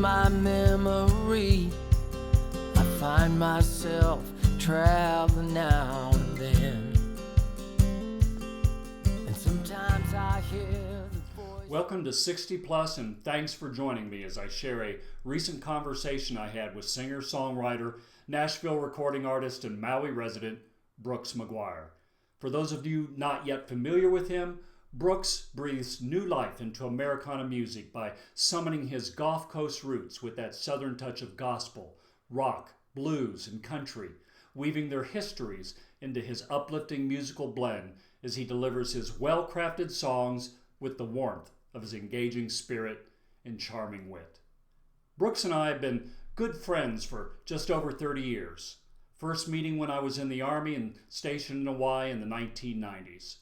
my memory. I find myself traveling now and then, and sometimes I hear the voice. Welcome to 60 Plus, and thanks for joining me as I share a recent conversation I had with singer-songwriter, Nashville recording artist, and Maui resident Brooks Maguire. For those of you not yet familiar with him, Brooks breathes new life into Americana music by summoning his Gulf Coast roots with that southern touch of gospel, rock, blues, and country, weaving their histories into his uplifting musical blend as he delivers his well-crafted songs with the warmth of his engaging spirit and charming wit. Brooks and I have been good friends for just over 30 years, first meeting when I was in the Army and stationed in Hawaii in the 1990s.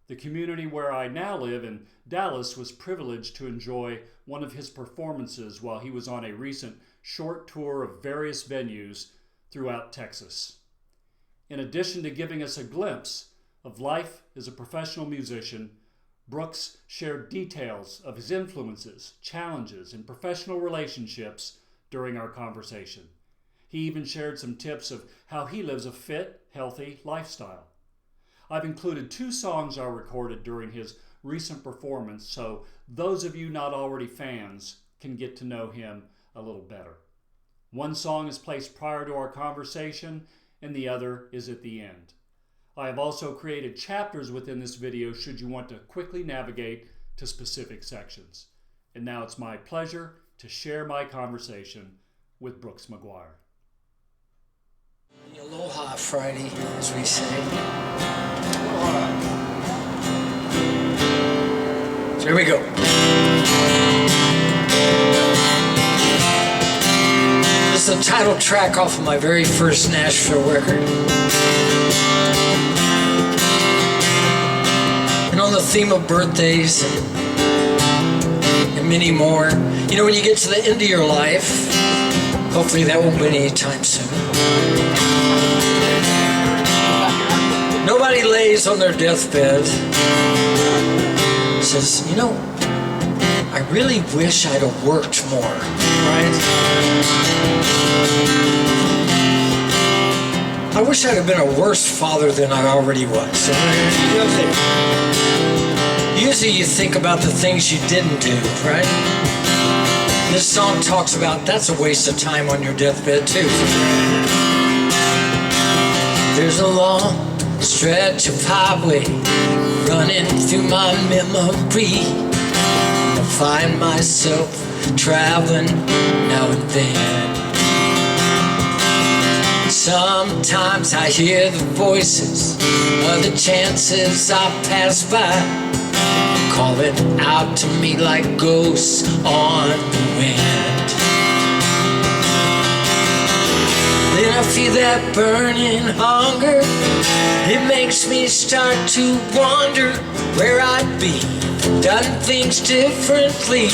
The community where I now live in Dallas was privileged to enjoy one of his performances while he was on a recent short tour of various venues throughout Texas. In addition to giving us a glimpse of life as a professional musician, Brooks shared details of his influences, challenges, and professional relationships during our conversation. He even shared some tips of how he lives a fit, healthy lifestyle. I've included 2 songs I recorded during his recent performance, so those of you not already fans can get to know him a little better. One song is placed prior to our conversation, and the other is at the end. I have also created chapters within this video should you want to quickly navigate to specific sections. And now it's my pleasure to share my conversation with Brooks Maguire. Aloha Friday, as we say. So here we go. This is the title track off of my very first Nashville record. And on the theme of birthdays and many more, you know, when you get to the end of your life, hopefully that won't be anytime soon, nobody lays on their deathbed and says, you know, I really wish I'd have worked more, right? I wish I'd have been a worse father than I already was. Usually you think about the things you didn't do, right? This song talks about that's a waste of time on your deathbed too. There's a long stretch of highway running through my memory. I find myself traveling now and then. Sometimes I hear the voices of the chances I pass by, calling out to me like ghosts on the wind. Then I feel that burning hunger. It makes me start to wonder where I'd be if I'd done things differently.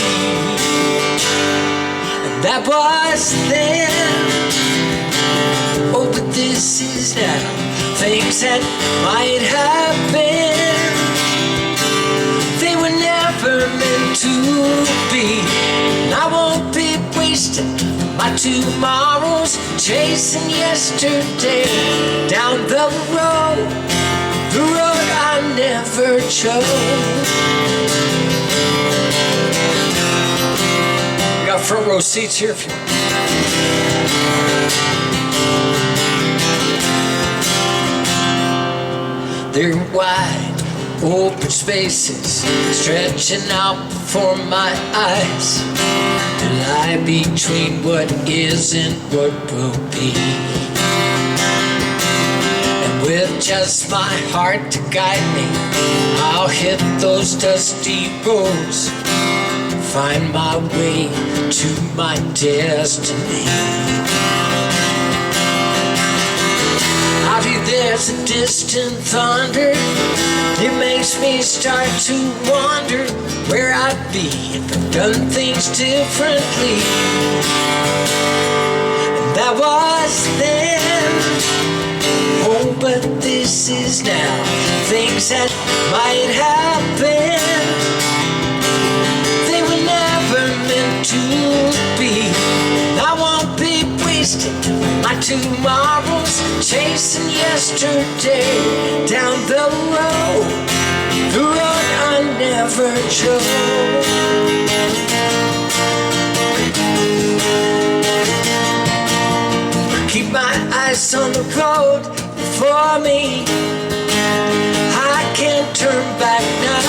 And that was then. Oh, but this is now. Things that might have been, they were never meant to be. And I won't be wasting my tomorrows chasing yesterday down the road I never chose. We got front row seats here if you want. They're wide open spaces stretching out before my eyes, to lie between what is and what will be. And with just my heart to guide me, I'll hit those dusty roads, find my way to my destiny. Out here there's a distant thunder. It makes me start to wonder where I'd be if I'd done things differently. And that was then. Oh, but this is now. Things that might have been, they were never meant to be. tomorrows, chasing yesterday down the road I never chose. Keep my eyes on the road before me, I can't turn back now.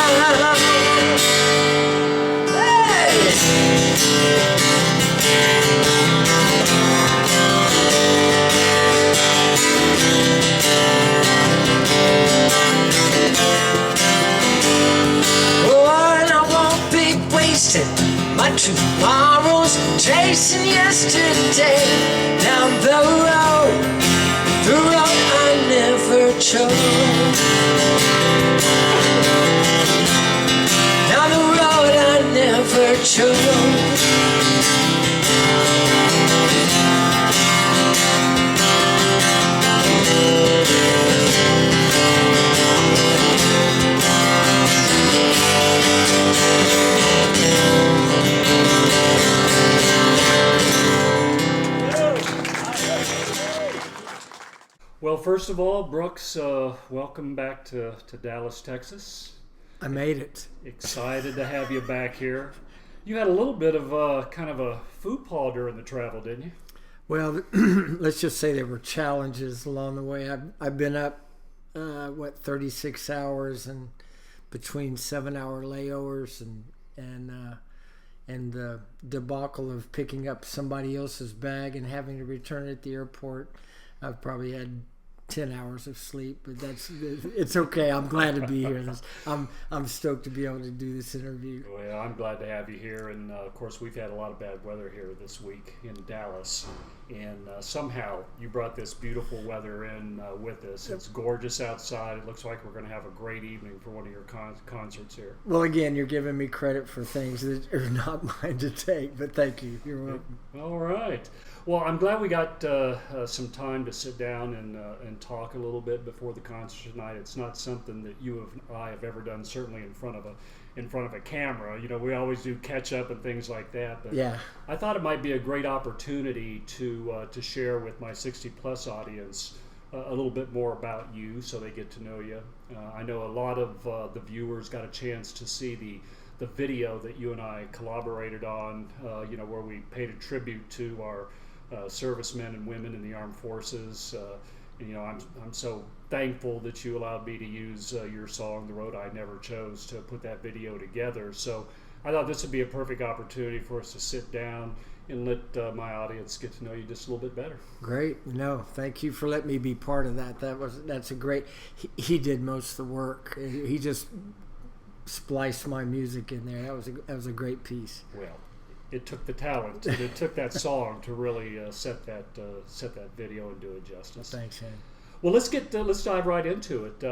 Oh, and I won't be wasting my tomorrows chasing yesterday down the road I never chose. Down the road I never chose. Well, first of all, Brooks, welcome back to Dallas, Texas. I made it. Excited to have you back here. You had a little bit of kind of a food paw during the travel, didn't you? Well, let's just say there were challenges along the way. I've been up, 36 hours and between 7-hour layovers and the debacle of picking up somebody else's bag and having to return it at the airport. I've probably had 10 hours of sleep, but it's okay. I'm glad to be here. I'm stoked to be able to do this interview. Well, I'm glad to have you here, and of course we've had a lot of bad weather here this week in Dallas, and somehow you brought this beautiful weather in with us. It's gorgeous outside. It looks like we're going to have a great evening for one of your concerts here. Well, again, you're giving me credit for things that are not mine to take, but thank you. You're welcome. All right. Well, I'm glad we got some time to sit down and talk a little bit before the concert tonight. It's not something that you and I have ever done, certainly in front of a camera. You know, we always do catch up and things like that. But Yeah. I thought it might be a great opportunity to share with my 60-plus audience a little bit more about you, so they get to know you. I know a lot of the viewers got a chance to see the video that you and I collaborated on. Where we paid a tribute to our servicemen and women in the armed forces. I'm so thankful that you allowed me to use your song, The Road I Never Chose, to put that video together. So I thought this would be a perfect opportunity for us to sit down and let my audience get to know you just a little bit better. Great. No, thank you for letting me be part of that. That's a great. He did most of the work. He just spliced my music in there. That was a great piece. Well, it took the talent. It took that song to really set that video and do it justice. Thanks, man. Well, let's dive right into it.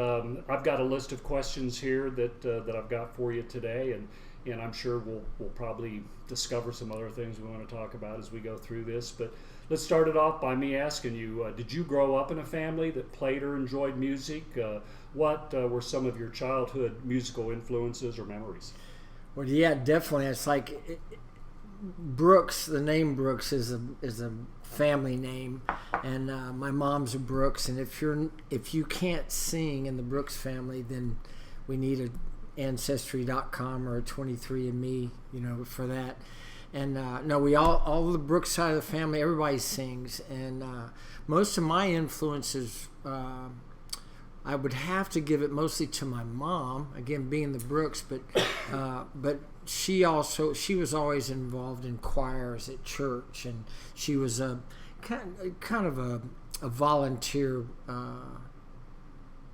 I've got a list of questions here that I've got for you today, and I'm sure we'll probably discover some other things we want to talk about as we go through this. But let's start it off by me asking you: did you grow up in a family that played or enjoyed music? What were some of your childhood musical influences or memories? Well, yeah, definitely. It's like Brooks. The name Brooks is a family name, and my mom's a Brooks. And if you can't sing in the Brooks family, then we need a Ancestry.com or a 23andMe, for that. And no, we all the Brooks side of the family, everybody sings, and most of my influences, I would have to give it mostly to my mom, again being the Brooks, but she was always involved in choirs at church, and she was a kind of a volunteer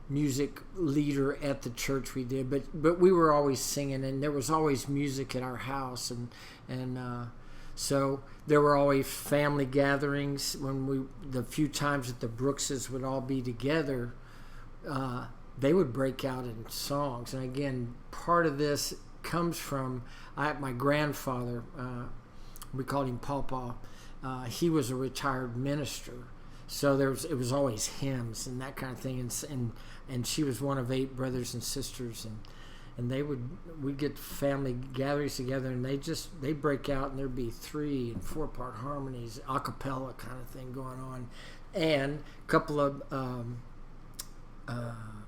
music leader at the church we did, but we were always singing, and there was always music at our house, and so there were always family gatherings the few times that the Brookses would all be together. They would break out in songs, and again, part of this comes from my grandfather. We called him Pawpaw. He was a retired minister, so it was always hymns and that kind of thing. And she was one of 8 brothers and sisters, and we'd get family gatherings together, and they break out, and there'd be 3 and 4 part harmonies, a cappella kind of thing going on. and a couple of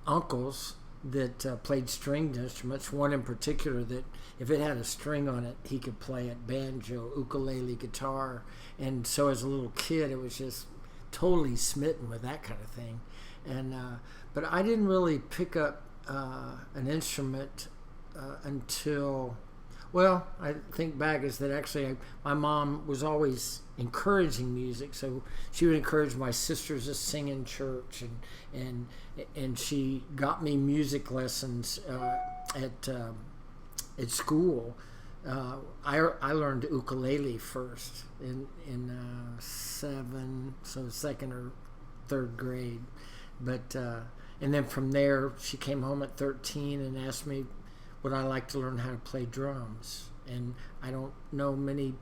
uncles that played stringed instruments. One in particular that if it had a string on it, he could play it: banjo, ukulele, guitar. And so as a little kid, it was just totally smitten with that kind of thing. And but I didn't really pick up an instrument until, well, I think back is that actually my mom was always encouraging music, so she would encourage my sisters to sing in church, and she got me music lessons at school. I learned ukulele first in second or third grade, but and then from there she came home at 13 and asked me would I like to learn how to play drums. And I don't know many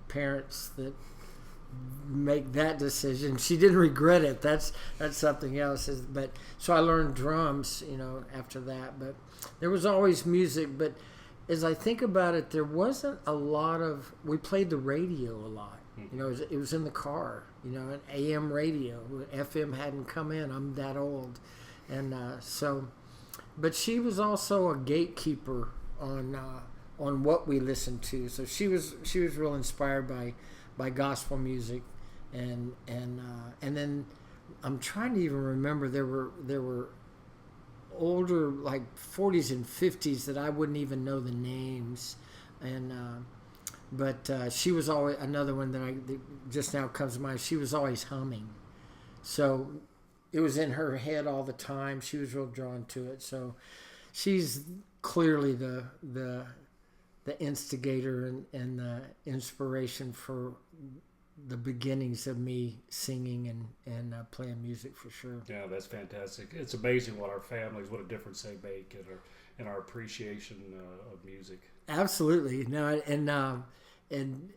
parents that make that decision. She didn't regret it. That's something else. But so I learned drums, after that. But there was always music. But as I think about it, there wasn't a lot of. We played the radio a lot. It was in the car. An AM radio. FM hadn't come in. I'm that old, and so. But she was also a gatekeeper on what we listened to. So she was real inspired by gospel music, and then I'm trying to even remember there were older, like 40s and 50s, that I wouldn't even know the names, and but she was always another one that just now comes to mind. She was always humming, so it was in her head all the time. She was real drawn to it. So she's clearly the instigator and the inspiration for the beginnings of me singing and playing music, for sure. Yeah, that's fantastic. It's amazing what our families, what a difference they make in our appreciation of music. Absolutely. No, and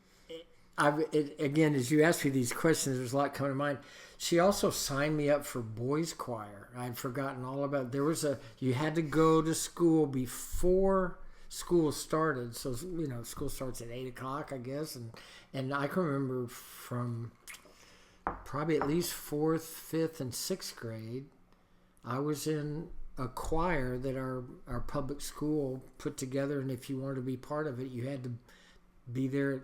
again, as you ask me these questions, there's a lot coming to mind. She also signed me up for boys choir. I'd forgotten all about. You had to go to school before school started. So school starts at 8:00, I guess, and I can remember from probably at least 4th, 5th, and 6th grade, I was in a choir that our public school put together, and if you wanted to be part of it, you had to be there at,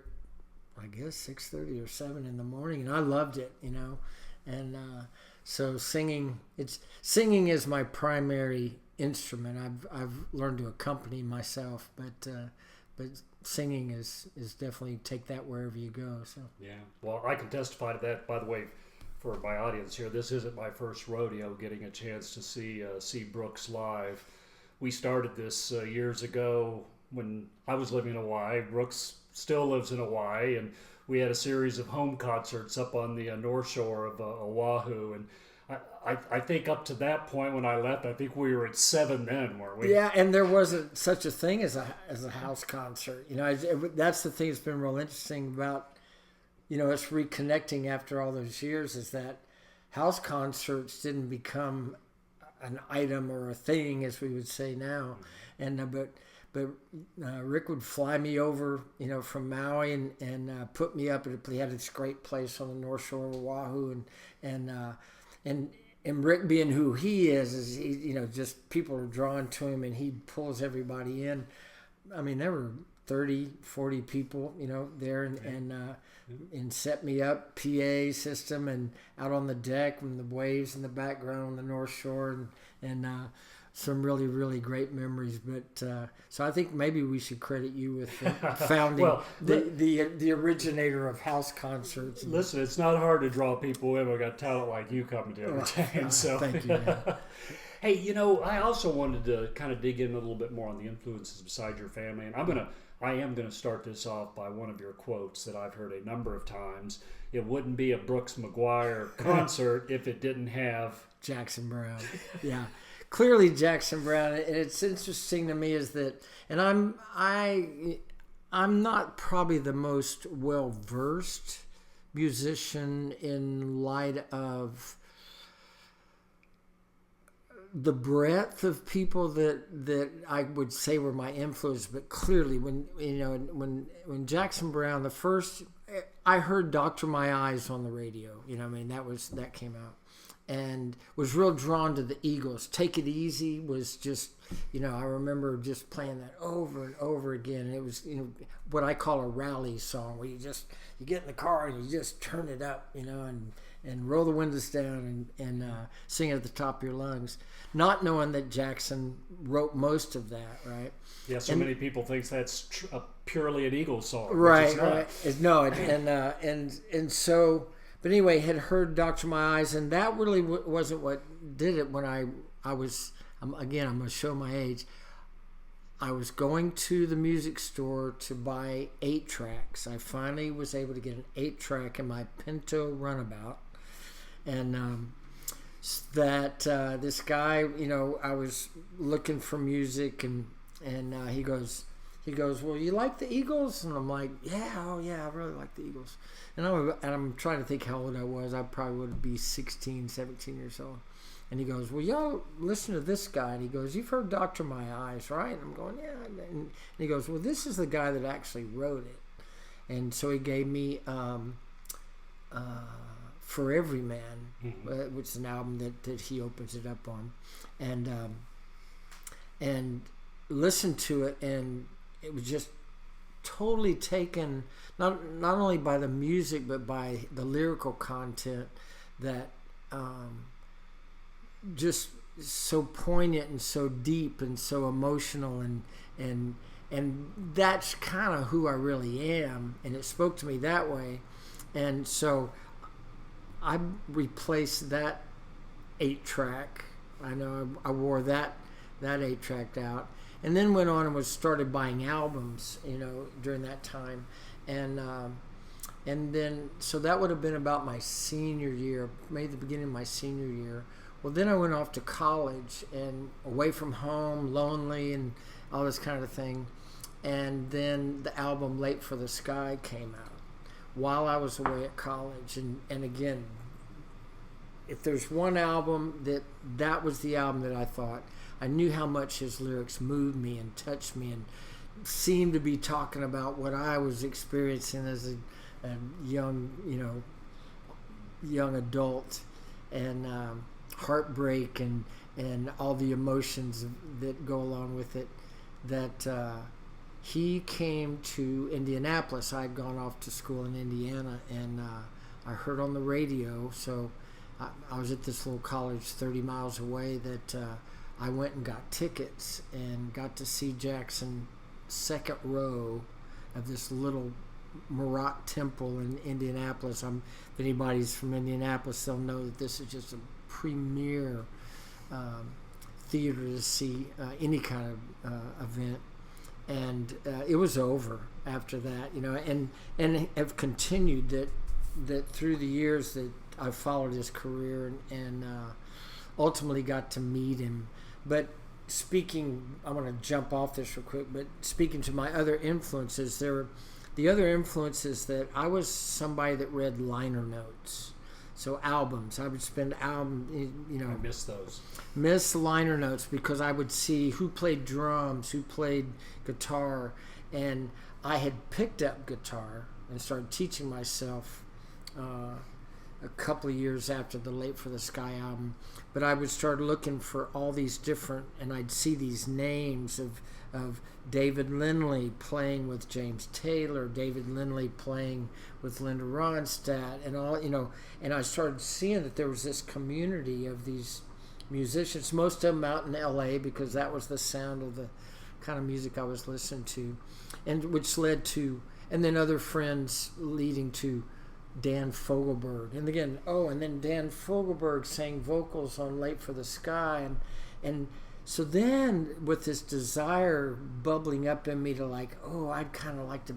I guess, 6:30 or 7 in the morning, and I loved it, and so singing is my primary instrument. I've learned to accompany myself, but singing is definitely take that wherever you go. So yeah, well, I can testify to that. By the way, for my audience here, this isn't my first rodeo getting a chance to see Brooks live. We started this years ago when I was living in Hawaii. Brooks still lives in Hawaii, and we had a series of home concerts up on the North Shore of Oahu, and I think up to that point when I left, I think we were at 7 then, weren't we? Yeah, and there wasn't such a thing as a house concert. That's the thing that's been real interesting about, us reconnecting after all those years, is that house concerts didn't become an item or a thing, as we would say now. And but Rick would fly me over, from Maui and put me up he had this great place on the North Shore of Oahu, and Rick, being who he is he, just people are drawn to him, and he pulls everybody in. I mean, there were 30, 40 people, there, and set me up, PA system, and out on the deck and the waves in the background on the North Shore, and some really, really great memories. But so I think maybe we should credit you with founding the originator of house concerts. Listen, it's not hard to draw people in. We've got talent like you coming to entertain. So thank you. Hey, I also wanted to kind of dig in a little bit more on the influences beside your family, and I am gonna start this off by one of your quotes that I've heard a number of times. It wouldn't be a Brooks Maguire concert if it didn't have Jackson Browne. Yeah. Clearly Jackson Browne, and it's interesting to me is that, and I'm not probably the most well-versed musician in light of the breadth of people that I would say were my influence, but clearly when Jackson Browne, the first, I heard Dr. My Eyes on the radio. You know, I mean, that came out, and was real drawn to the Eagles. Take It Easy was just, you know, I remember just playing that over and over again. And it was, you know, what I call a rally song, where you get in the car and you just turn it up, you know, and roll the windows down and sing it at the top of your lungs, not knowing that Jackson wrote most of that, right? Yeah, so many people think that's purely an Eagles song. Right, right. No, and so, but anyway, had heard Dr. My Eyes, and that really wasn't what did it. When I was, again, I'm going to show my age. I was going to the music store to buy 8 tracks. I finally was able to get an 8-track in my Pinto Runabout, and this guy, you know, I was looking for music, and he goes, well, you like the Eagles? And I'm like, yeah, oh yeah, I really like the Eagles. And I'm trying to think how old I was. I probably would be 16, 17 years old. And he goes, well, y'all listen to this guy. And he goes, you've heard Dr. My Eyes, right? And I'm going, yeah. And he goes, well, this is the guy that actually wrote it. And so he gave me For Every Man, which is an album that he opens it up on. And listened to it, and it was just totally taken, not only by the music, but by the lyrical content that just so poignant and so deep and so emotional, and that's kind of who I really am, and it spoke to me that way. And so I replaced that 8-track. I know I wore that 8-track out, and then went on and started buying albums, you know, during that time, and then so that would have been about my senior year, maybe the beginning of my senior year. Well, then I went off to college and away from home, lonely, and all this kind of thing. And then the album Late for the Sky came out while I was away at college. And again, if there's one album that was the album that I thought, I knew how much his lyrics moved me and touched me and seemed to be talking about what I was experiencing as a young adult, and heartbreak and all the emotions that go along with it. That he came to Indianapolis. I had gone off to school in Indiana, and I heard on the radio. So I was at this little college 30 miles away that I went and got tickets and got to see Jackson second row of this little Marat temple in Indianapolis. If anybody's from Indianapolis, they'll know that this is just a premier theater to see any kind of event. And it was over after that, you know, and have continued that through the years that I followed his career, and ultimately got to meet him. But I want to jump off this real quick, but speaking to my other influences, the other influences that I was somebody that read liner notes. So albums, I would spend I miss those. Miss liner notes, because I would see who played drums, who played guitar, and I had picked up guitar and started teaching myself a couple of years after the Late for the Sky album. But I would start looking for all these different, and I'd see these names of David Lindley playing with James Taylor, David Lindley playing with Linda Ronstadt, and all, you know, and I started seeing that there was this community of these musicians, most of them out in LA, because that was the sound of the kind of music I was listening to, and which led to, and then other friends leading to Dan Fogelberg, and then Dan Fogelberg sang vocals on Late for the Sky, and so then with this desire bubbling up in me to I'd like to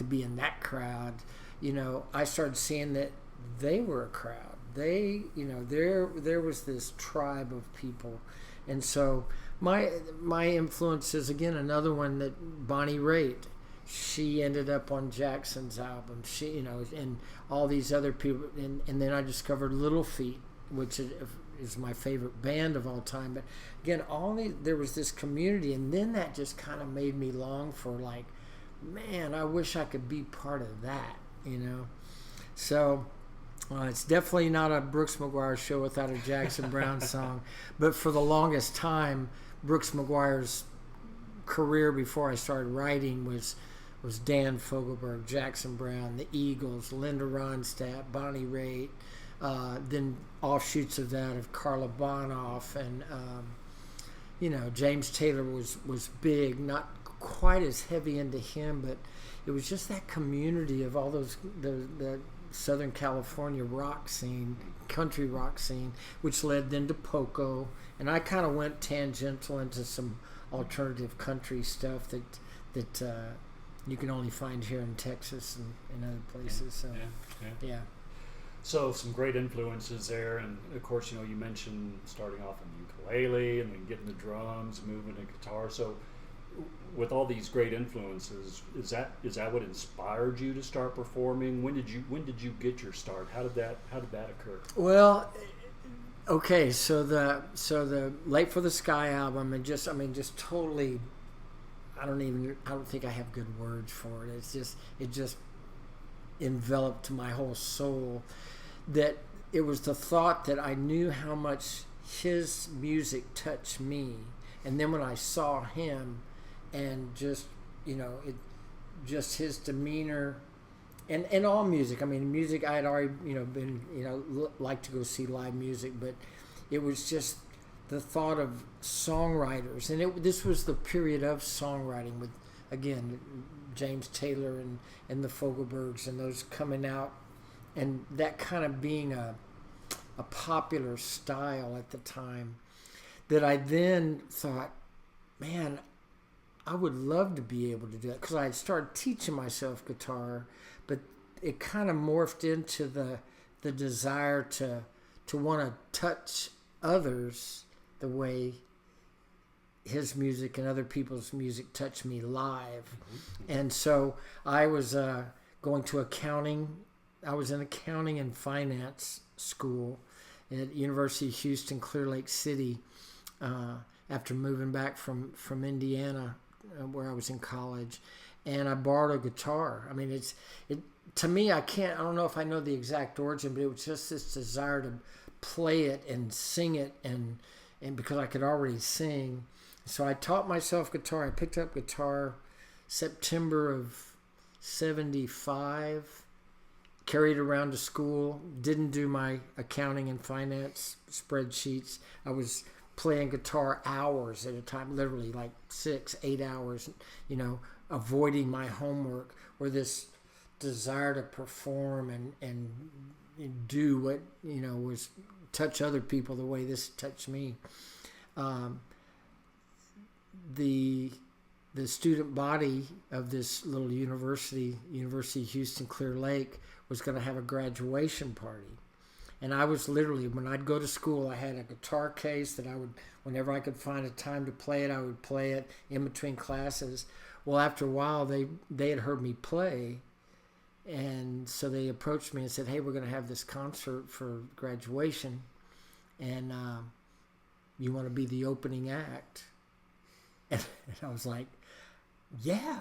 be in that crowd, you know, I started seeing that they were a crowd. They, you know, there was this tribe of people, and so my influences, again, another one, that Bonnie Raitt. She ended up on Jackson's album. She, you know, and all these other people, and then I discovered Little Feat, which is my favorite band of all time. But again, there was this community, and then that just kind of made me long for, man, I wish I could be part of that. So it's definitely not a Brooks Maguire show without a Jackson Browne song. But for the longest time, Brooks Maguire's career before I started writing was Dan Fogelberg, Jackson Browne, the Eagles, Linda Ronstadt, Bonnie Raitt, then offshoots of that of Carla Bonoff, and James Taylor was big, not quite as heavy into him, but it was just that community of all those the Southern California rock scene, country rock scene, which led then to Poco, and I kind of went tangential into some alternative country stuff that you can only find here in Texas and in other places. So yeah. So some great influences there, and of course, you mentioned starting off on the ukulele and then getting the drums, moving to guitar. So with all these great influences, is that what inspired you to start performing? When did you get your start? How did that occur? Well, okay, so the Late for the Sky album, and just totally, I don't think I have good words for it. It just enveloped my whole soul. That it was the thought that I knew how much his music touched me, and then when I saw him, and just his demeanor, and all music. I mean, music I had already been like to go see live music, but it was just the thought of songwriters, and this was the period of songwriting with, again, James Taylor and the Fogelbergs and those coming out, and that kind of being a popular style at the time, that I then thought, man, I would love to be able to do that, because I had started teaching myself guitar, but it kind of morphed into the desire to want to touch others the way his music and other people's music touched me live. Mm-hmm. And so I was going to accounting. I was in accounting and finance school at University of Houston, Clear Lake City, after moving back from Indiana, where I was in college, and I borrowed a guitar. I mean, to me, I don't know if I know the exact origin, but it was just this desire to play it and sing it, and because I could already sing. So I taught myself guitar. I picked up guitar September of 75, carried it around to school, didn't do my accounting and finance spreadsheets. I was playing guitar hours at a time, literally like 6-8 hours, avoiding my homework, or this desire to perform and do what, was touch other people the way this touched me. The student body of this little University of Houston Clear Lake, was going to have a graduation party. And I was literally, when I'd go to school, I had a guitar case that I would, whenever I could find a time to play it, I would play it in between classes. Well, after a while, they had heard me play, and so they approached me and said, "Hey, we're going to have this concert for graduation, and you want to be the opening act?" And I was like, "Yeah."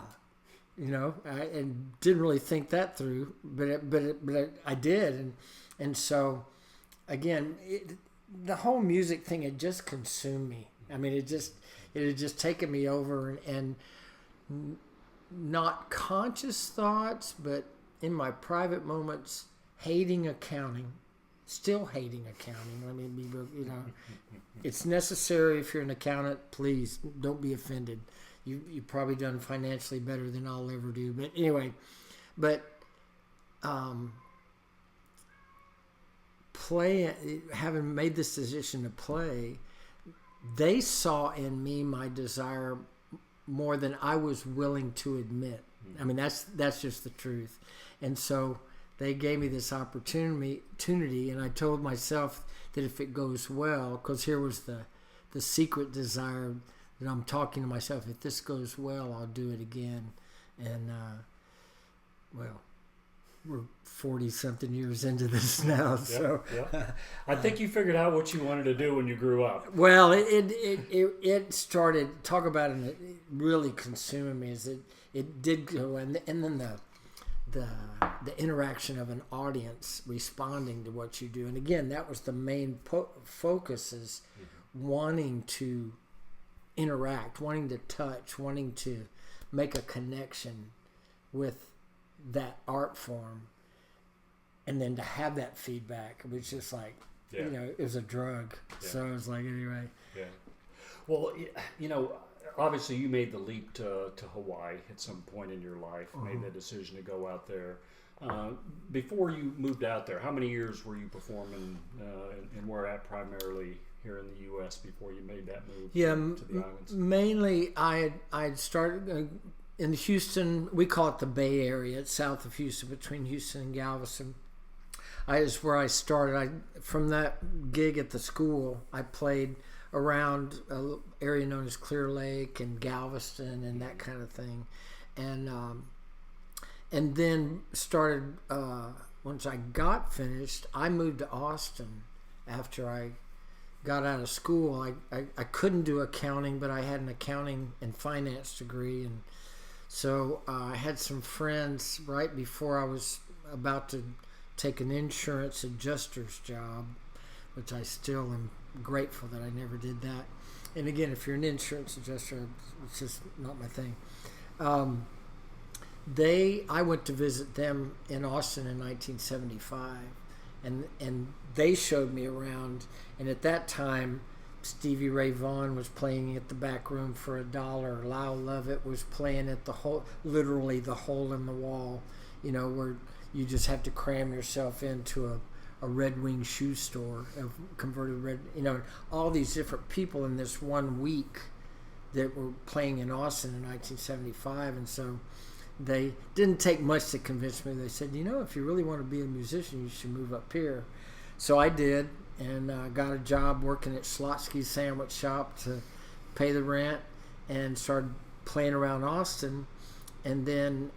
And didn't really think that through, but I did, and so, again, the whole music thing had just consumed me. I mean, it had just taken me over, and not conscious thoughts, but in my private moments, hating accounting, still hating accounting. I mean, it's necessary if you're an accountant. Please don't be offended. You've probably done financially better than I'll ever do. But anyway, having made this decision to play, they saw in me my desire more than I was willing to admit. I mean, that's just the truth. And so they gave me this opportunity, and I told myself that if it goes well, because here was the secret desire that I'm talking to myself, if this goes well, I'll do it again. And, well, we're 40-something years into this now. So I think you figured out what you wanted to do when you grew up. Well, it started, talk about it really consuming me, is it did go, and then the interaction of an audience responding to what you do. And again, that was the main focus, is wanting to interact, wanting to touch, wanting to make a connection with that art form, and then to have that feedback, it was just like, it was a drug. So it was like, anyway. Yeah. Well, obviously you made the leap to Hawaii at some point in your life, made the decision to go out there. Before you moved out there, how many years were you performing and where at primarily here in the U.S. before you made that move to the islands? Mainly I had started in Houston. We call it the Bay Area. It's south of Houston, between Houston and Galveston. Is where I started. From that gig at the school, I played around an area known as Clear Lake and Galveston and that kind of thing, and then started. Once I got finished, I moved to Austin after I got out of school. I couldn't do accounting, but I had an accounting and finance degree, and so I had some friends right before I was about to take an insurance adjuster's job, which I still am grateful that I never did that. And again, if you're an insurance adjuster, it's just not my thing. I went to visit them in Austin in 1975, and they showed me around. And at that time, Stevie Ray Vaughan was playing at the back room for $1. Lyle Lovett was playing at literally the hole in the wall, where you just have to cram yourself into a Red Wing shoe store, a converted red, all these different people in this 1 week that were playing in Austin in 1975. And so they didn't take much to convince me. They said, if you really want to be a musician, you should move up here. So I did, and got a job working at Slotsky's Sandwich Shop to pay the rent, and started playing around Austin. And then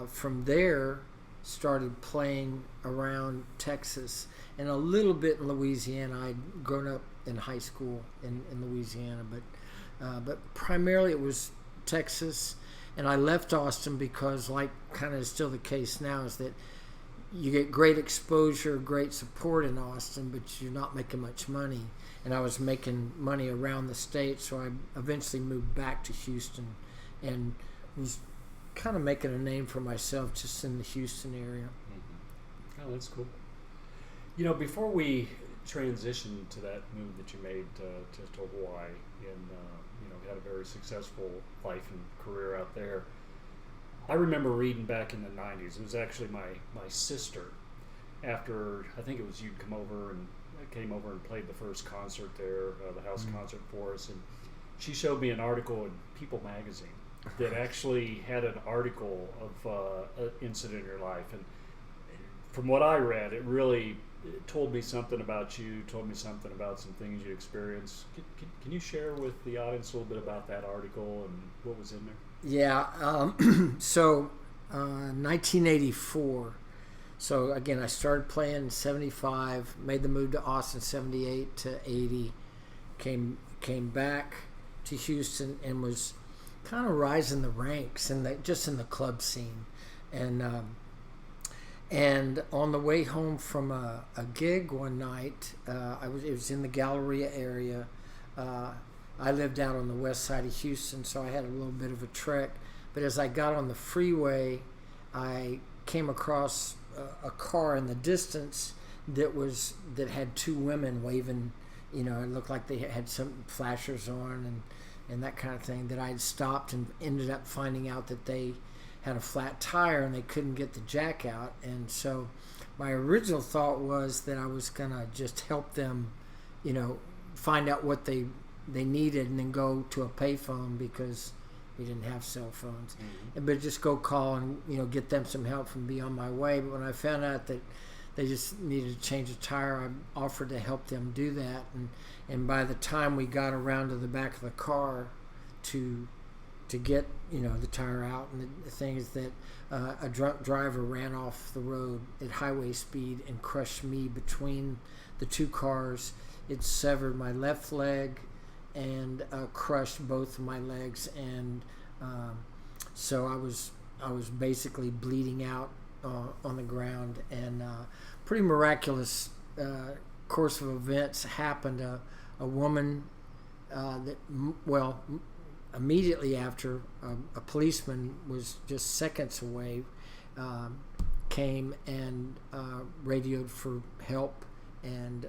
from there, started playing around Texas and a little bit in Louisiana. I'd grown up in high school in Louisiana, but primarily it was Texas. And I left Austin because, like kind of still the case now, is that you get great exposure, great support in Austin, but you're not making much money. And I was making money around the state, so I eventually moved back to Houston and was kind of making a name for myself just in the Houston area. Oh, that's cool. Before we transitioned to that move that you made to Hawaii, and had a very successful life and career out there, I remember reading back in the 90s. It was actually my sister, after I think it was you'd came over and played the first concert there, the house concert for us, and she showed me an article in People magazine that actually had an article of an incident in your life. And from what I read, it really told me something about you, told me something about some things you experienced. Can you share with the audience a little bit about that article and what was in there? Yeah. So 1984. So again, I started playing in 75, made the move to Austin 78 to 80, came back to Houston and was kind of rising the ranks just in the club scene. And on the way home from a gig one night, it was in the Galleria area. I lived out on the west side of Houston, so I had a little bit of a trek. But as I got on the freeway, I came across a car in the distance that had two women waving. It looked like they had some flashers on and that kind of thing. That I had stopped and ended up finding out that they had a flat tire and they couldn't get the jack out. And so my original thought was that I was gonna just help them, find out what they needed and then go to a payphone because we didn't have cell phones. Mm-hmm. But just go call and get them some help and be on my way. But when I found out that they just needed to change a tire, I offered to help them do that. And by the time we got around to the back of the car to get the tire out, and the thing is that a drunk driver ran off the road at highway speed and crushed me between the two cars. It severed my left leg and crushed both of my legs, and so I was basically bleeding out on the ground, and pretty miraculous course of events happened. A woman immediately after, a policeman was just seconds away, came and radioed for help and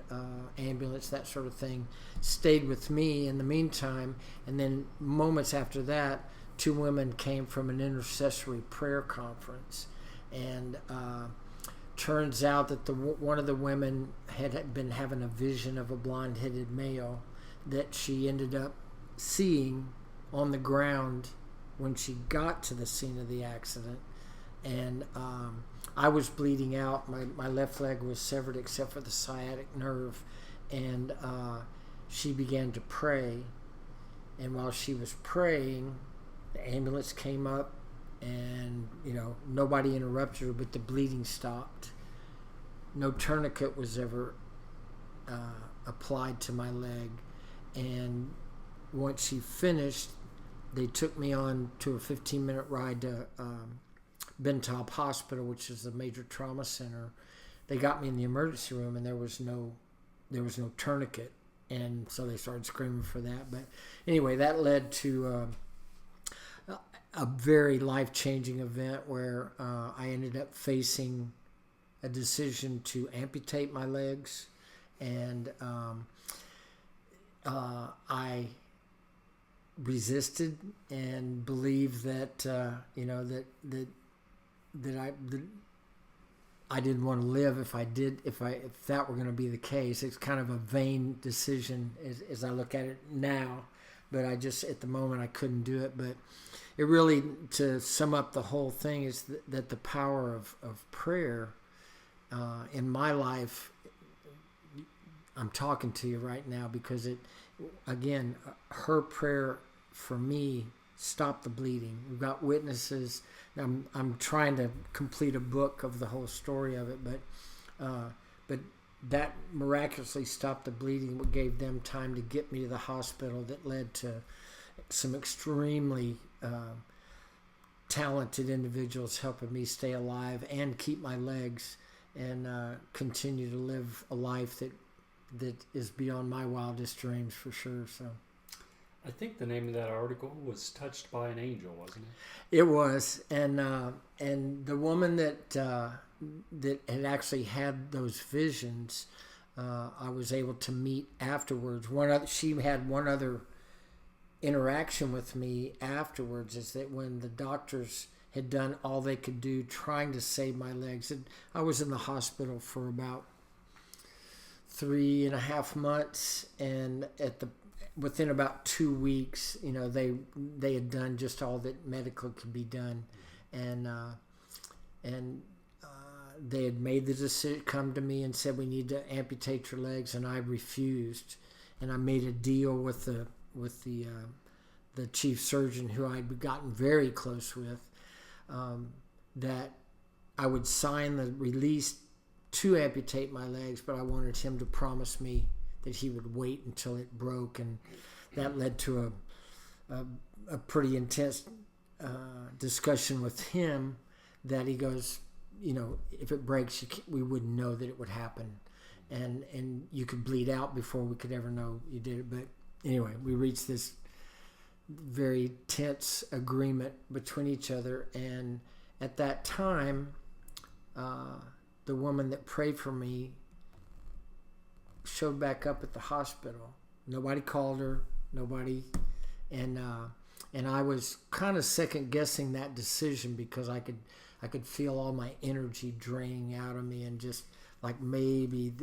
ambulance, that sort of thing, stayed with me in the meantime. And then moments after that, two women came from an intercessory prayer conference, and turns out that one of the women had been having a vision of a blonde-headed male that she ended up seeing on the ground when she got to the scene of the accident. And I was bleeding out. My left leg was severed except for the sciatic nerve. And she began to pray. And while she was praying, the ambulance came up, and nobody interrupted her, but the bleeding stopped. No tourniquet was ever applied to my leg. And once she finished, they took me on to a 15-minute ride to Bentop Hospital, which is a major trauma center. They got me in the emergency room, and there was no tourniquet, and so they started screaming for that. But anyway, that led to a very life-changing event where I ended up facing a decision to amputate my legs, and I resisted and believed that that I didn't want to live if that were going to be the case. It's kind of a vain decision as I look at it now, but I just, at the moment, I couldn't do it. But it really, to sum up the whole thing, is that the power of prayer in my life. I'm talking to you right now because her prayer for me stopped the bleeding. We've got witnesses. I'm trying to complete a book of the whole story of it, but that miraculously stopped the bleeding. What gave them time to get me to the hospital, that led to some extremely talented individuals helping me stay alive and keep my legs, and continue to live a life that is beyond my wildest dreams, for sure. So I think the name of that article was "Touched by an Angel," wasn't it? it was, and the woman that had actually had those visions, I was able to meet afterwards. She had one other interaction with me afterwards, is that when the doctors had done all they could do trying to save my legs, and I was in the hospital for about 3.5 months, and within about 2 weeks, they had done just all that medical could be done, and they had made the decision, come to me and said, we need to amputate your legs, and I refused. And I made a deal with the chief surgeon, who I'd gotten very close with, that I would sign the release to amputate my legs, but I wanted him to promise me that he would wait until it broke. And that led to a pretty intense discussion with him, that he goes, if it breaks, we wouldn't know that it would happen, and you could bleed out before we could ever know you did it. But anyway, we reached this very tense agreement between each other, and at that time, the woman that prayed for me showed back up at the hospital. Nobody called her, and I was kind of second guessing that decision, because I could feel all my energy draining out of me, and just like maybe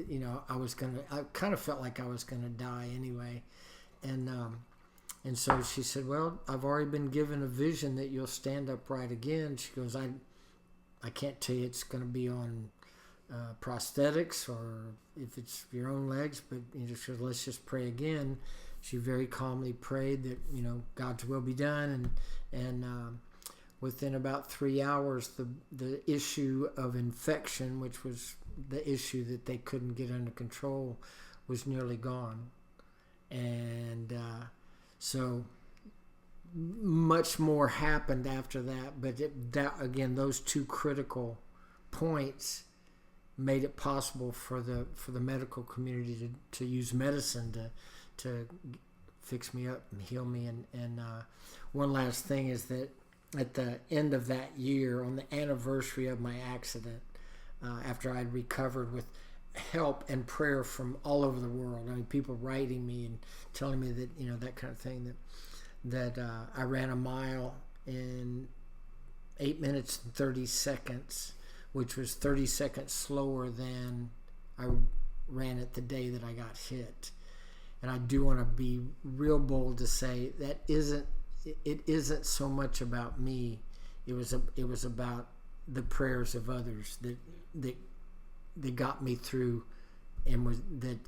I kind of felt like I was gonna die anyway, and so she said, well, I've already been given a vision that you'll stand upright again. She goes, I can't tell you it's going to be on prosthetics or if it's your own legs, but she goes, let's just pray again. She very calmly prayed that, God's will be done. And within about 3 hours, the issue of infection, which was the issue that they couldn't get under control, was nearly gone. And so much more happened after that, but again, those two critical points made it possible for the medical community to use medicine to fix me up and heal me. And one last thing is that at the end of that year, on the anniversary of my accident, after I'd recovered with help and prayer from all over the world, I mean, people writing me and telling me that, that kind of thing, that I ran a mile in 8 minutes and 30 seconds, which was 30 seconds slower than I ran it the day that I got hit. And I do want to be real bold to say that it isn't so much about me. It was about the prayers of others that got me through, and was that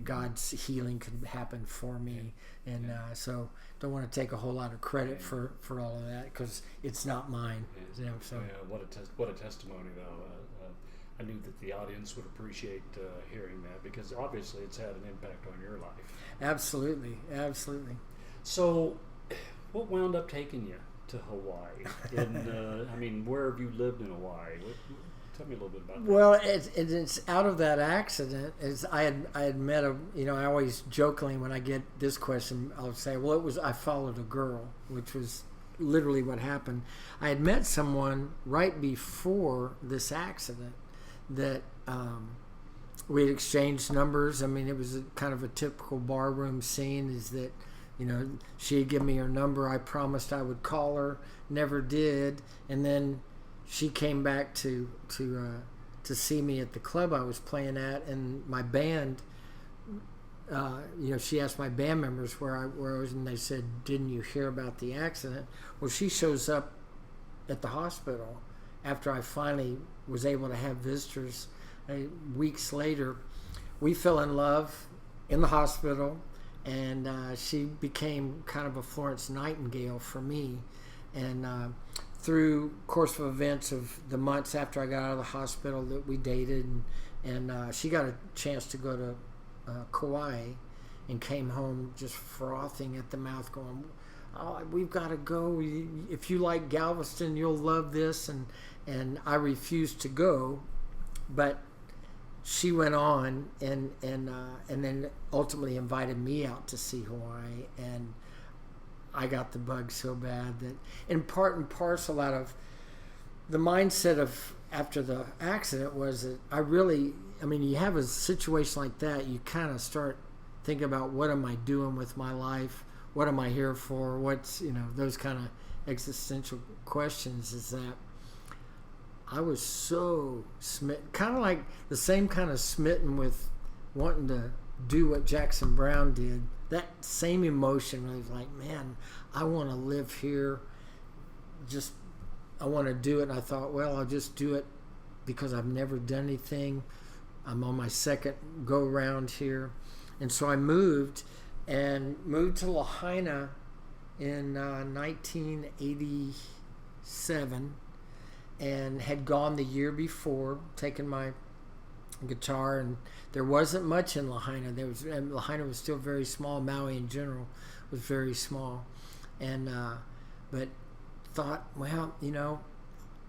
God's healing could happen for me. And so don't want to take a whole lot of credit for all of that, because it's not mine. So what a testimony, though. I knew that the audience would appreciate hearing that, because obviously it's had an impact on your life. Absolutely. So what wound up taking you to Hawaii? And where have you lived in Hawaii? Tell me a little bit about that. Well, it's out of that accident. I had met I always jokingly, when I get this question, I'll say, well, I followed a girl, which was literally what happened. I had met someone right before this accident that we had exchanged numbers. I mean, it was kind of a typical barroom scene, is that, she had given me her number. I promised I would call her, never did. And then she came back to see me at the club I was playing at, and my band, she asked my band members where I was, and they said, "Didn't you hear about the accident?" Well, she shows up at the hospital after I finally was able to have visitors. Weeks later, we fell in love in the hospital, and she became kind of a Florence Nightingale for me. And through course of events of the months after I got out of the hospital, that we dated, and she got a chance to go to Kauai, and came home just frothing at the mouth, going, "Oh, we've got to go. If you like Galveston, you'll love this." And I refused to go, but she went on and then ultimately invited me out to see Hawaii, and I got the bug so bad that, in part and parcel out of the mindset of after the accident, was that you have a situation like that, you kind of start thinking about, what am I doing with my life? What am I here for? What's, those kind of existential questions. Is that I was so smitten, kind of like the same kind of smitten with wanting to do what Jackson Browne did. That same emotion, really, was like, man, I want to live here. I want to do it. And I thought, well, I'll just do it because I've never done anything. I'm on my second go around here. And so I moved to Lahaina in 1987, and had gone the year before, taken my guitar, and there wasn't much in Lahaina. Lahaina was still very small. Maui in general was very small, and but thought, well,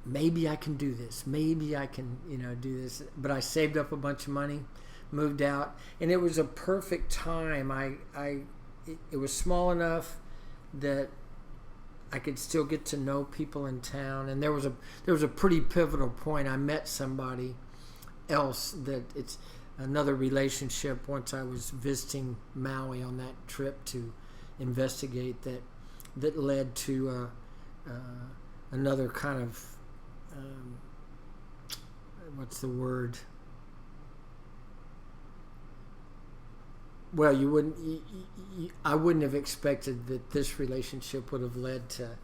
maybe I can do this. Maybe I can, do this. But I saved up a bunch of money, moved out, and it was a perfect time. It was small enough that I could still get to know people in town, and there was a pretty pivotal point. I met somebody else that it's another relationship once I was visiting Maui on that trip to investigate, that led to another kind of what's the word? Well, I wouldn't have expected that this relationship would have led to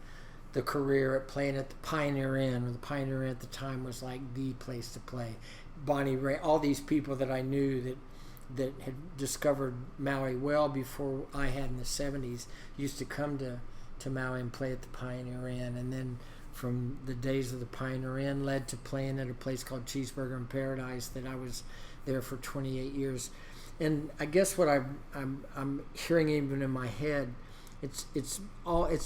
the career at playing at the Pioneer Inn, or the Pioneer Inn at the time was like the place to play. Bonnie Ray, all these people that I knew that had discovered Maui well before I had in the 70s used to come to Maui and play at the Pioneer Inn. And then from the days of the Pioneer Inn led to playing at a place called Cheeseburger in Paradise that I was there for 28 years. And I guess what I'm hearing even in my head, it's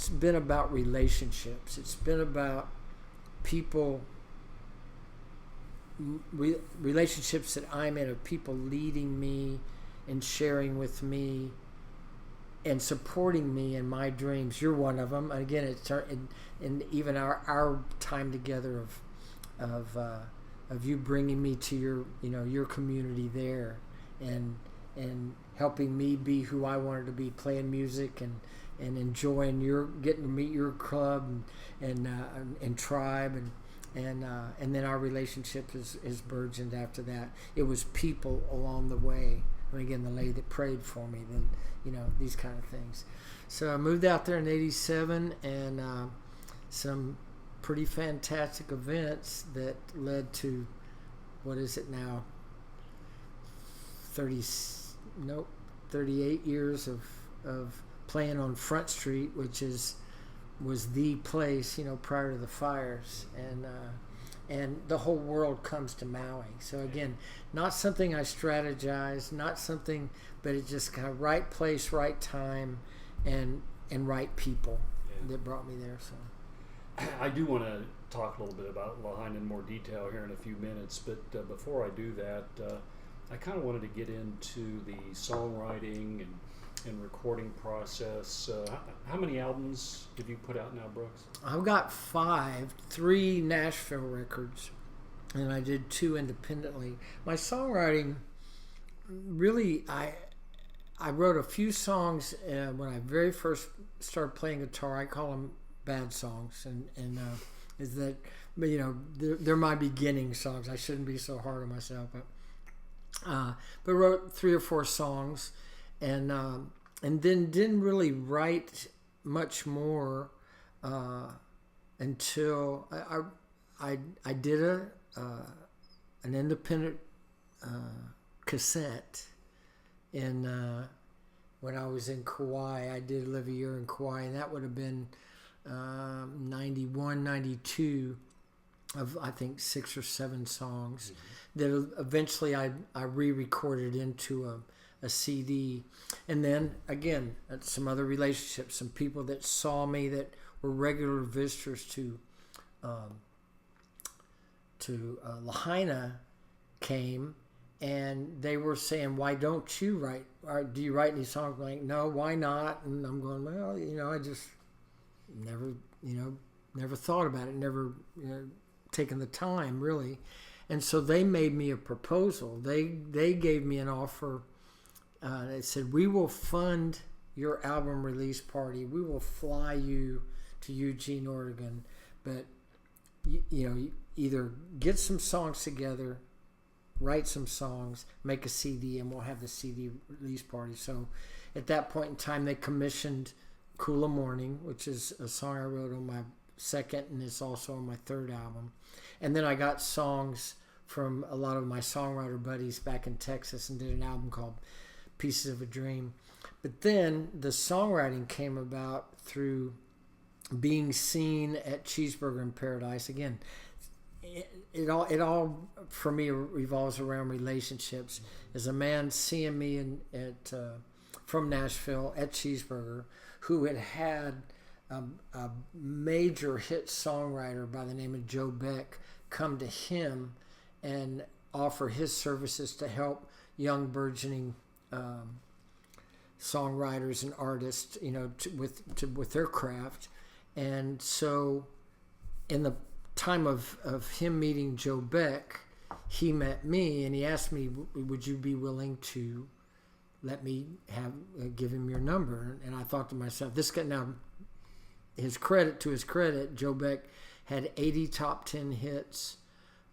been about relationships. It's been about people relationships that I'm in of people leading me and sharing with me and supporting me in my dreams. You're one of them. Again, it's and even our time together of you bringing me to your community there and helping me be who I wanted to be, playing music and enjoying getting to meet your club and tribe and then our relationship is burgeoned after that. It was people along the way. And again, the lady that prayed for me, then these kind of things. So I moved out there in '87, and some pretty fantastic events that led to what is it now? 38 years of playing on Front Street, which was the place, prior to the fires, and the whole world comes to Maui. So again, not something I strategized, not something, but it just kind of right place, right time, and right people that brought me there. So I do want to talk a little bit about Lahaina in more detail here in a few minutes, but before I do that, I kind of wanted to get into the songwriting and recording process. How many albums have you put out now, Brooks? I've got 5, 3 Nashville records, and I did 2 independently. My songwriting, really, I wrote a few songs when I very first started playing guitar. I call them bad songs, and is that, but they're my beginning songs. I shouldn't be so hard on myself, but wrote 3 or 4 songs, and then didn't really write much more until I did an independent cassette when I was in Kauai. I did live a year in Kauai, and that would have been 91, 92 of I think 6 or 7 songs that eventually I re-recorded into a CD. And then again, some other relationships, some people that saw me that were regular visitors to Lahaina came, and they were saying, "Why don't you write? Or do you write any songs?" I'm like, "No, why not?" And I'm going, "Well, I just never thought about it, never taken the time really." And so they made me a proposal. They gave me an offer. They said, "We will fund your album release party. We will fly you to Eugene, Oregon, but you either get some songs together, write some songs, make a CD, and we'll have the CD release party." So at that point in time, they commissioned Kula Morning, which is a song I wrote on my second, and it's also on my third album. And then I got songs from a lot of my songwriter buddies back in Texas and did an album called Pieces of a Dream. But then the songwriting came about through being seen at Cheeseburger in Paradise. Again, it all for me revolves around relationships. As a man seeing me from Nashville at Cheeseburger, who had a major hit songwriter by the name of Joe Beck come to him and offer his services to help young burgeoning songwriters and artists, with their craft. And so in the time of him meeting Joe Beck, he met me and he asked me, "Would you be willing to let me give him your number?" And I thought to myself, this guy, now to his credit, Joe Beck had 80 top 10 hits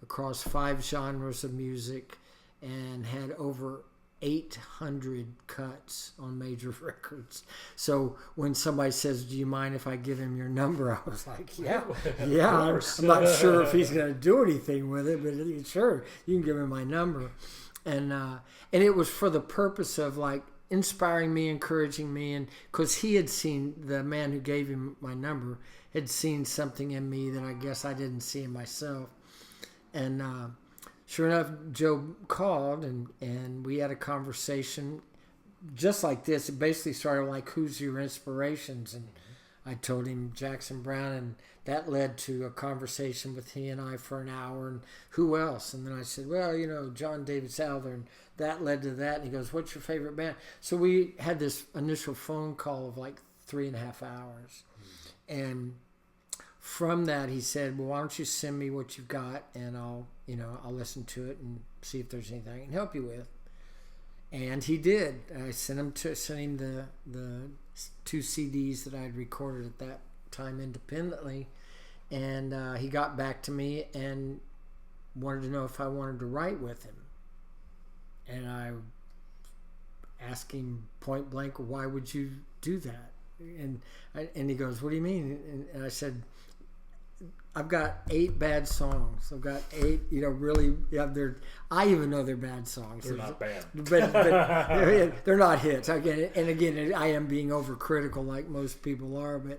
across 5 genres of music and had over 800 cuts on major records. So when somebody says, "Do you mind if I give him your number?" I was like, yeah. I'm not sure if he's going to do anything with it, but sure, you can give him my number. And it was for the purpose of like inspiring me, encouraging me, and because he had seen, the man who gave him my number had seen something in me that I guess I didn't see in myself. And sure enough, Joe called and we had a conversation just like this. It basically started like, "Who's your inspirations?" And I told him Jackson Browne, and that led to a conversation with he and I for an hour, and who else? And then I said, well, John David Souther, and that led to that. And he goes, what's your favorite band? So we had this initial phone call of like 3.5 hours. And from that, he said, well, why don't you send me what you've got, and I'll listen to it and see if there's anything I can help you with. And he did. I sent him the 2 CDs that I'd recorded at that time independently, and he got back to me and wanted to know if I wanted to write with him. And I asked him point blank, why would you do that? And he goes, what do you mean? And I said, I've got 8 bad songs. I've got 8, really. Yeah, I even know they're bad songs. They're not bad, but they're not hits. Again, I am being overcritical like most people are. But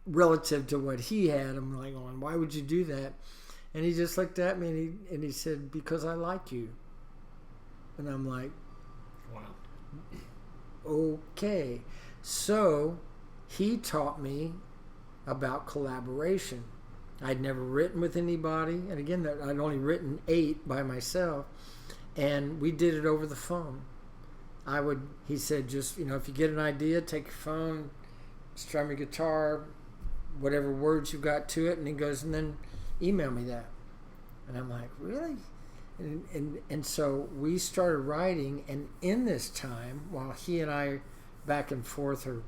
relative to what he had, I'm like, going, why would you do that? And he just looked at me and he said, because I like you. And I'm like, wow. Okay. So he taught me about collaboration. I'd never written with anybody, and again, I'd only written 8 by myself, and we did it over the phone. He said, just, if you get an idea, take your phone, strum your guitar, whatever words you've got to it, and he goes, and then email me that. And I'm like, really? And so we started writing, and in this time, while he and I back and forth, or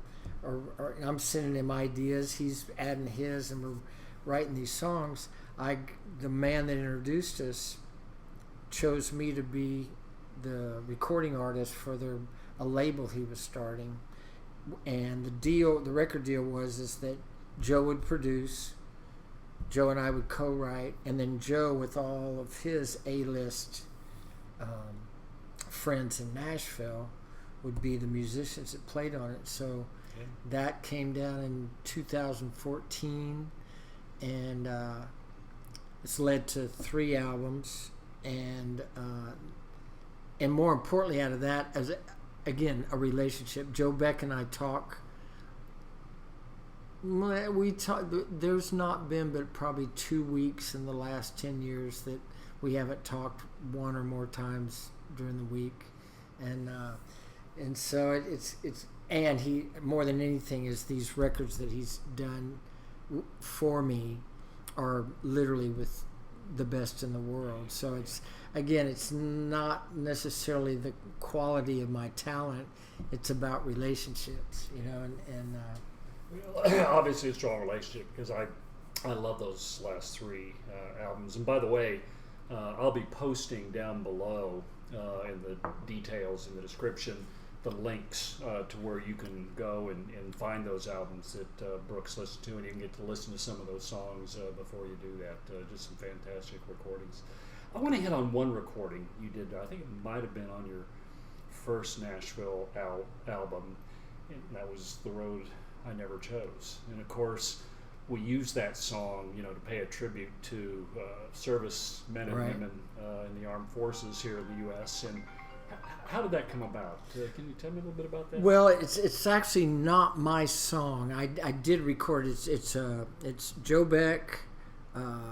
I'm sending him ideas, he's adding his, and we're writing these songs, the man that introduced us chose me to be the recording artist for a label he was starting. And the record deal was that Joe would produce, Joe and I would co-write, and then Joe, with all of his A-list friends in Nashville, would be the musicians that played on it. So that came down in 2014, and it's led to 3 albums, and more importantly, out of that, as again, a relationship. Joe Beck and I talk. We talk. There's not been but probably 2 weeks in the last 10 years that we haven't talked 1 or more times during the week, and so it's and he, more than anything, is these records that he's done for me are literally with the best in the world. So it's not necessarily the quality of my talent, it's about relationships, and obviously a strong relationship, because I love those last 3 albums. And by the way, I'll be posting down below in the details, in the description, the links to where you can go and find those albums that Brooks listened to, and you can get to listen to some of those songs before you do that. Just some fantastic recordings. I want to hit on one recording you did. I think it might have been on your first Nashville album, and that was The Road I Never Chose. And of course, we used that song, to pay a tribute to service men and women in the armed forces here in the U.S. And how did that come about? Can you tell me a little bit about that? Well, it's actually not my song. I did record it. It's Joe Beck,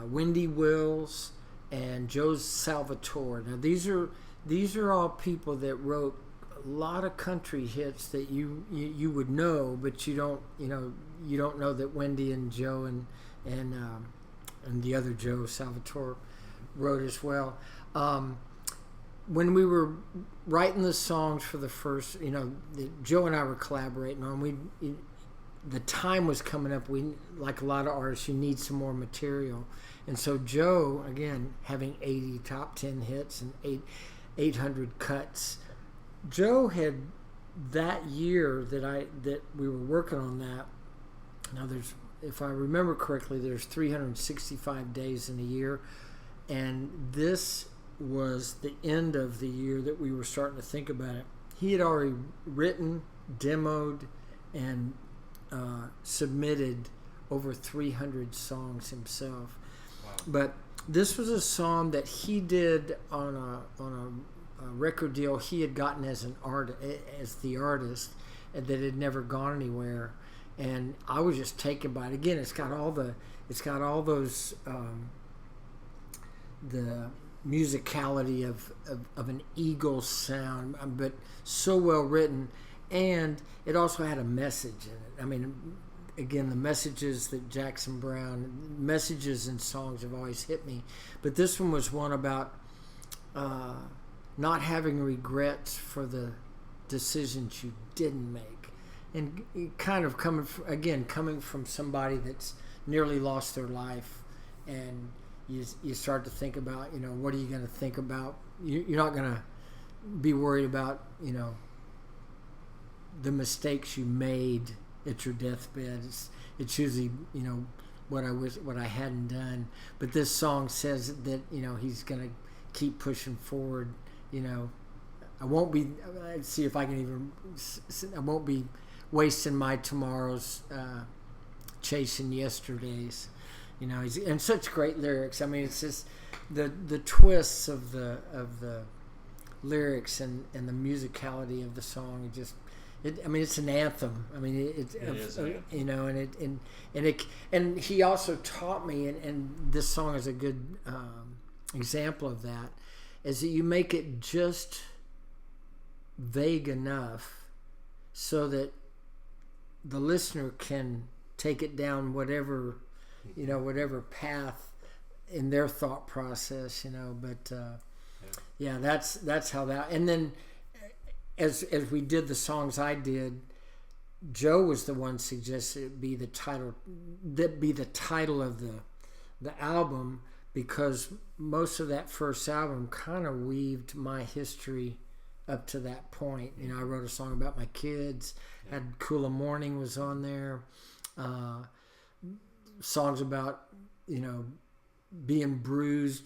Wendy Wills, and Joe Salvatore. Now these are all people that wrote a lot of country hits that you would know, but you don't know that Wendy and Joe and the other Joe Salvatore wrote as well. When we were writing the songs for the first, Joe and I were collaborating on. The time was coming up. We, like a lot of artists, you need some more material, and so Joe, again, having 80 top 10 hits and 800 cuts. Joe had, that year that we were working on that. Now if I remember correctly, there's 365 days in a year, and this was the end of the year that we were starting to think about it. He had already written, demoed, and submitted over 300 songs himself. Wow. But this was a song that he did on a record deal he had gotten as the artist, and that had never gone anywhere. and I was just taken by it. Again, it's got all those the musicality of an eagle sound, but so well written, and it also had a message in it. I mean, again, the messages that Jackson Browne, messages in songs have always hit me, but this one was one about not having regrets for the decisions you didn't make, and kind of coming from somebody that's nearly lost their life, and you start to think about, what are you going to think about? You're not going to be worried about, the mistakes you made at your deathbed. It's usually, what I hadn't done. But this song says that, he's going to keep pushing forward. I won't be, see if I can even, I won't be wasting my tomorrows chasing yesterdays. He's and such great lyrics. I mean, it's just the twists of the lyrics and the musicality of the song. It's an anthem. I mean, it is an anthem. And he also taught me, and this song is a good example of that, is that you make it just vague enough so that the listener can take it down whatever path in their thought process, but that's how that. And then as we did the songs I did, Joe was the one suggested it be the title of the album, because most of that first album kind of weaved my history up to that point. I wrote a song about my kids, had Cooler Morning was on there, songs about, being bruised,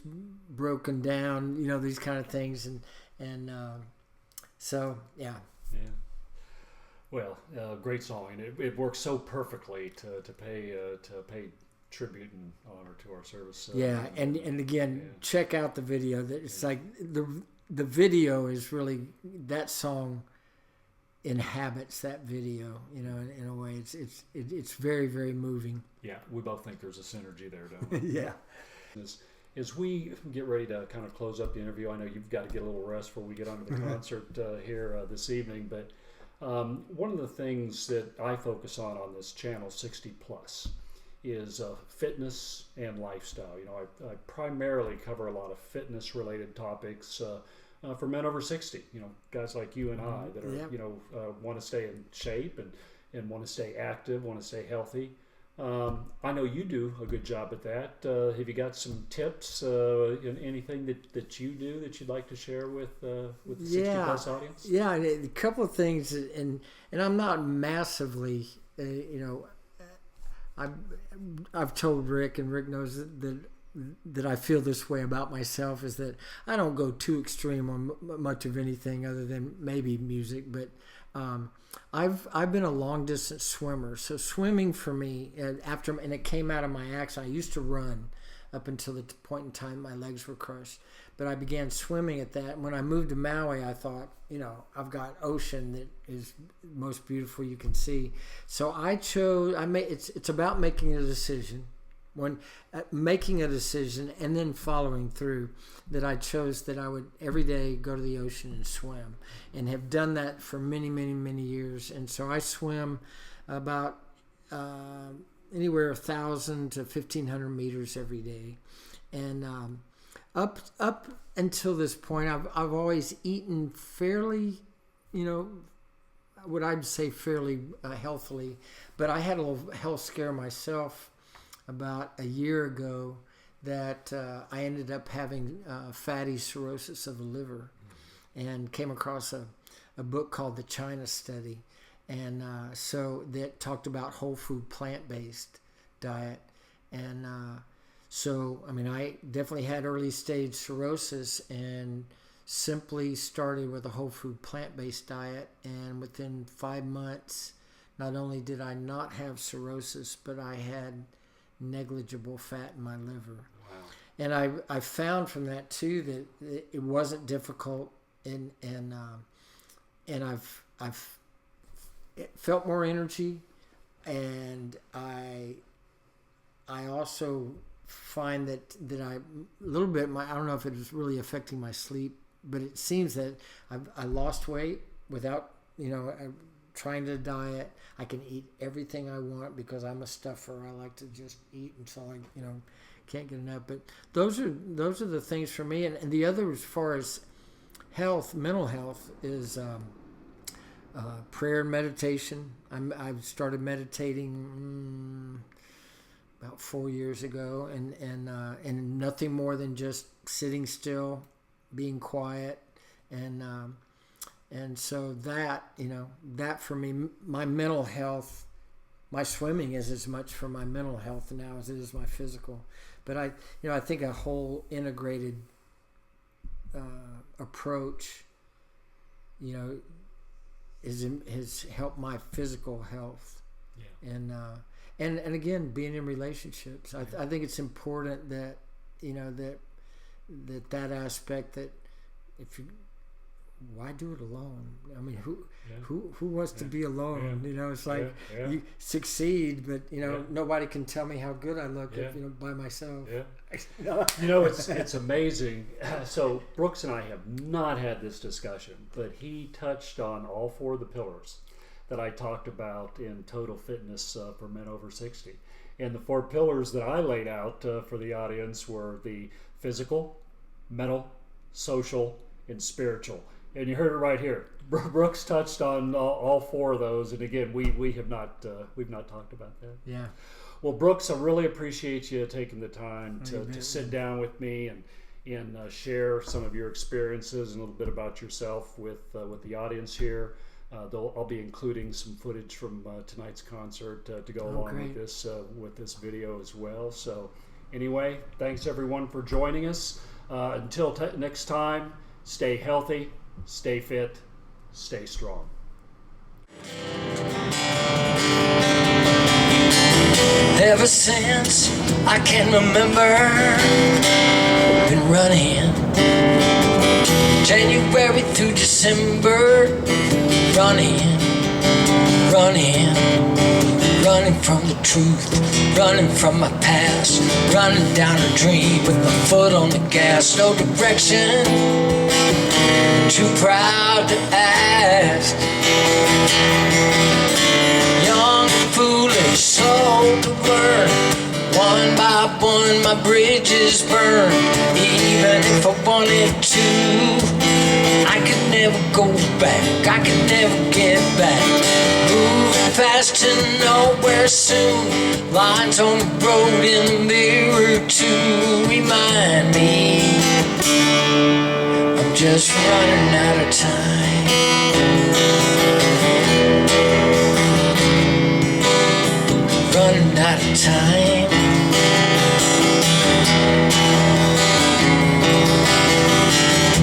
broken down, these kind of things. And so, yeah. Yeah. Well, great song. And it works so perfectly to pay tribute and honor to our service. And again, check out the video. It's like the video is really, that song inhabits that video, in a way. It's very, very moving. Yeah, we both think there's a synergy there, don't we? Yeah. As we get ready to kind of close up the interview, I know you've got to get a little rest before we get onto the concert here this evening, but one of the things that I focus on this channel, 60 Plus, is fitness and lifestyle. I primarily cover a lot of fitness-related topics for men over 60, guys like you and I that are, want to stay in shape and want to stay active, want to stay healthy. I know you do a good job at that. Have you got some tips, anything that you do that you'd like to share with the 60 plus audience? Yeah, a couple of things, and I'm not massively, I've told Rick, and Rick knows that I feel this way about myself, is that I don't go too extreme on much of anything other than maybe music, but I've been a long distance swimmer. So swimming for me, and it came out of my accident. I used to run up until the point in time my legs were crushed, but I began swimming at that. When I moved to Maui, I thought, I've got ocean that is most beautiful you can see. So I chose. It's about making a decision. When making a decision and then following through, that I chose that I would every day go to the ocean and swim, and have done that for many, many, many years. And so I swim about anywhere 1,000 to 1,500 meters every day, and up until this point, I've always eaten fairly, what I'd say fairly healthily, but I had a little health scare myself about a year ago that I ended up having fatty cirrhosis of the liver, and came across a book called The China Study, and so that talked about whole food plant-based diet. And so I definitely had early stage cirrhosis, and simply started with a whole food plant-based diet, and within 5 months, not only did I not have cirrhosis, but I had negligible fat in my liver. Wow. And I found from that too that it wasn't difficult, and I've felt more energy, and I also find that I a little bit I don't know if it was really affecting my sleep, but it seems that I lost weight without trying to diet. I can eat everything I want because I'm a stuffer. I like to just eat until I can't get enough. But those are the things for me. And the other, as far as health, mental health, is prayer and meditation. I've started meditating about 4 years ago, and nothing more than just sitting still, being quiet, and so that that for me, my mental health, my swimming is as much for my mental health now as it is my physical. But I think a whole integrated approach, has helped my physical health. Yeah. And again, being in relationships, I think it's important that that aspect, that if you, why do it alone? I mean, who wants to be alone? Yeah. It's like you succeed, but nobody can tell me how good I look if by myself. Yeah. It's amazing. So Brooks and I have not had this discussion, but he touched on all 4 of the pillars that I talked about in Total Fitness for Men Over 60. And the 4 pillars that I laid out for the audience were the physical, mental, social, and spiritual. And you heard it right here. Brooks touched on all 4 of those, and again, we've not talked about that. Yeah. Well, Brooks, I really appreciate you taking the time to sit down with me and share some of your experiences and a little bit about yourself with the audience here. I'll be including some footage from tonight's concert to go along with this video as well. So, anyway, thanks everyone for joining us. Until next time, stay healthy, stay fit, stay strong. Ever since I can remember, been running January through December, running from the truth, running from my past, running down a dream with my foot on the gas, no direction, too proud to ask. Young and foolish, slow to learn, one by one my bridges burned. Even if I wanted to, I could never go back, I could never get back. Moving fast to nowhere soon, lines on the road in the mirror to remind me I'm just running out of time. Running out of time.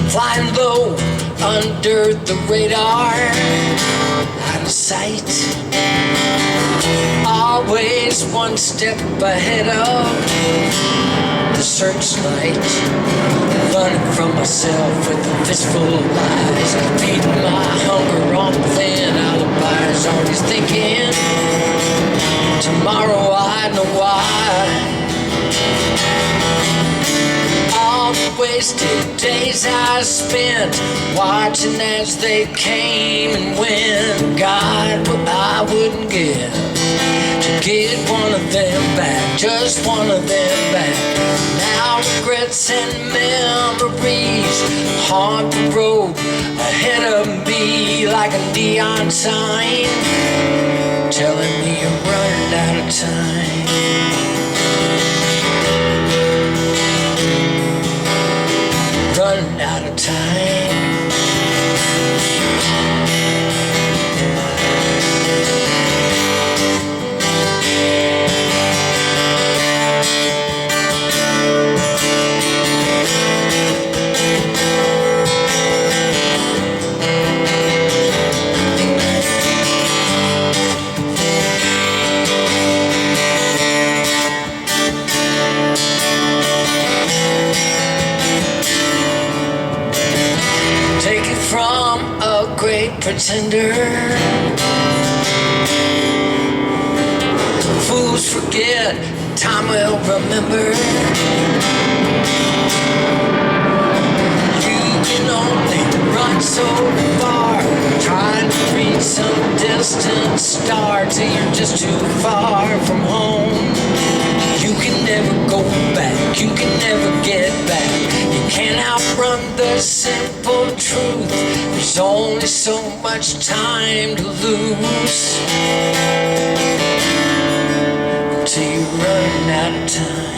Flying low under the radar, out of sight. Always one step ahead of the searchlight. Running from myself with a fistful of lies, feeding my hunger on thin alibis. Always thinking tomorrow I know why. All the wasted days I spent watching as they came and went. God, what I wouldn't give to get one of them back, just one of them back. Now regrets and memories haunt the road ahead of me like a neon sign, telling me you're running out of time. Running out of time. Pretender, fools forget, time will remember. You can only run so far, trying to reach some distant star till you're just too far from home. You can never go back, you can never get back. You can't outrun the simple truth. There's only so much time to lose till you run out of time.